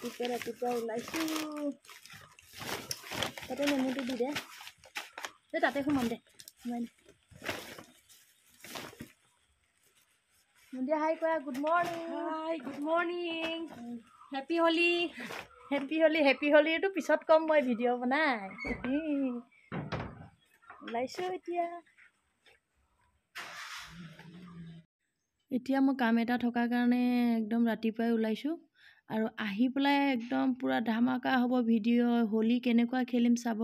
ৰাতিপুৱা ওলাইছোঁ তাতে নেমুটো দি দে তাতে সোমাম দে সোমাই মুন্দিয়া হাই কোৱা গুড মৰ্নিং হেপী হোলীটো পিছত কম মই ভিডিঅ' বনাই ওলাইছোঁ এতিয়া মই কাম এটা থকাৰ কাৰণে একদম ৰাতিপুৱাই ওলাইছোঁ আৰু আহি পেলাই একদম পুৰা ধামাকা হ'ব ভিডিঅ' হোলী কেনেকুৱা খেলিম চাব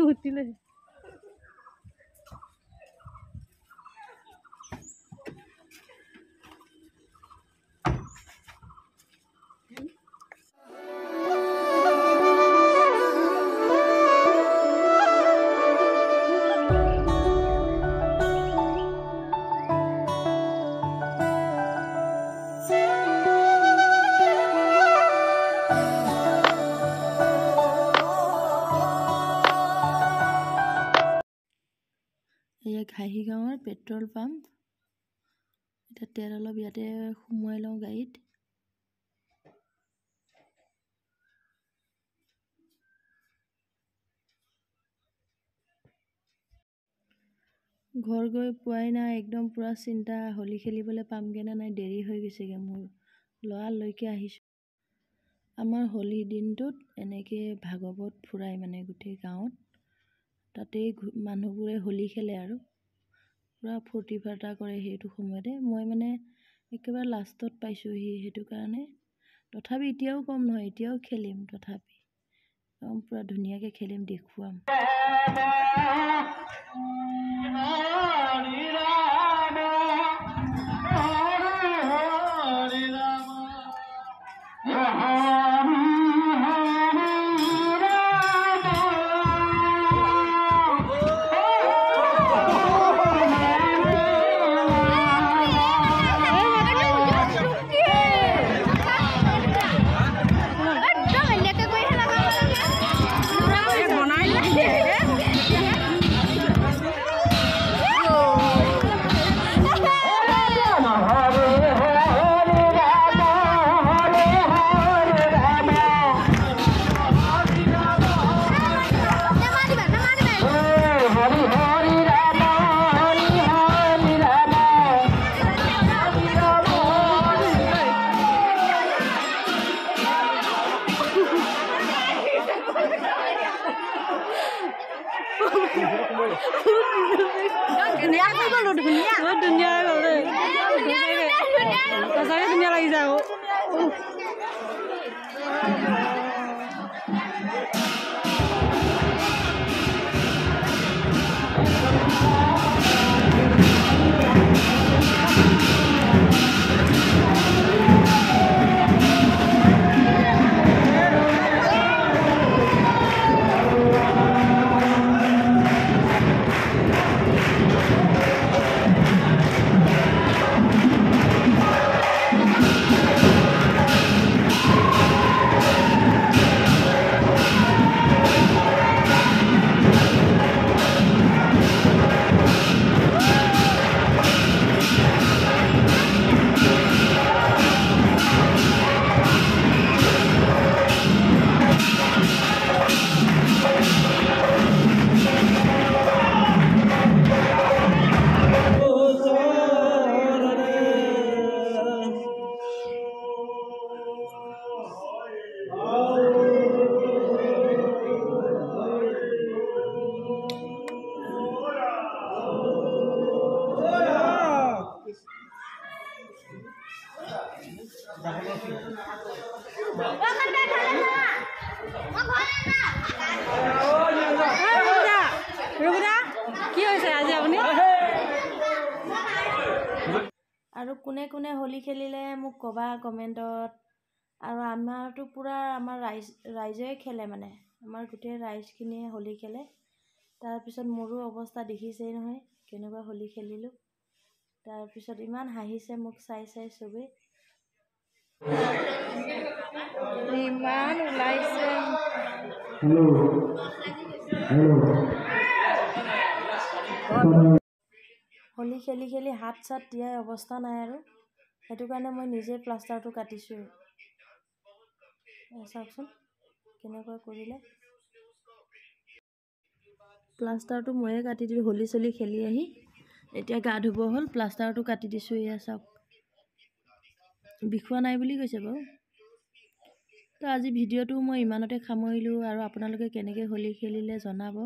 উঠিলে এয়া ঘাঁহি গাঁৱৰ পেট্ৰল পাম্প এতিয়া তেল অলপ ইয়াতে সোমোৱাই লওঁ গাড়ীত ঘৰ গৈ পোৱাই নাই একদম পুৰা চিন্তা হোলী খেলিবলৈ পামগৈ নে নাই দেৰি হৈ গৈছেগৈ মোৰ লৰালৈকে আহিছোঁ আমাৰ হোলীৰ দিনটোত এনেকৈ ভাগৱত ফুৰাই মানে গোটেই গাঁৱত তাতেই মানুহবোৰে হোলী খেলে আৰু পুৰা ফূৰ্তি ফাৰ্তা কৰে সেইটো সময়তে মই মানে একেবাৰে লাষ্টত পাইছোঁহি সেইটো কাৰণে তথাপি এতিয়াও কম নহয় এতিয়াও খেলিম তথাপি একদম পুৰা ধুনীয়াকৈ খেলিম দেখুৱাম ধুনীয়া লাগি যায় আৰু কোনে কোনে হোলী খেলিলে মোক ক'বা কমেণ্টত আৰু আমাৰতো পুৰা আমাৰ ৰাইজে খেলে মানে আমাৰ গোটেই ৰাইজখিনিয়ে হোলী খেলে তাৰপিছত মোৰো অৱস্থা দেখিছেই নহয় কেনেকুৱা হোলী খেলিলোঁ তাৰপিছত ইমান হাঁহিছে মোক চাই চবেই ইমান ওলাইছে হোলী খেলি খেলি হাত চাত দিয়াৰ অৱস্থা নাই আৰু সেইটো কাৰণে মই নিজে প্লাষ্টাৰটো কাটিছোঁ। চাওকচোন কেনেকৈ কৰিলে। প্লাষ্টাৰটো ময়ে কাটি দিলোঁ হোলী চলি খেলি আহি। এতিয়া গা ধুব হ'ল, প্লাষ্টাৰটো কাটি দিছোঁ। এয়া চাওক, বিষোৱা নাই বুলি কৈছে বাৰু। তো আজি ভিডিঅ'টো মই ইমানতে সামৰিলোঁ আৰু আপোনালোকে কেনেকৈ হোলী খেলিলে জনাব।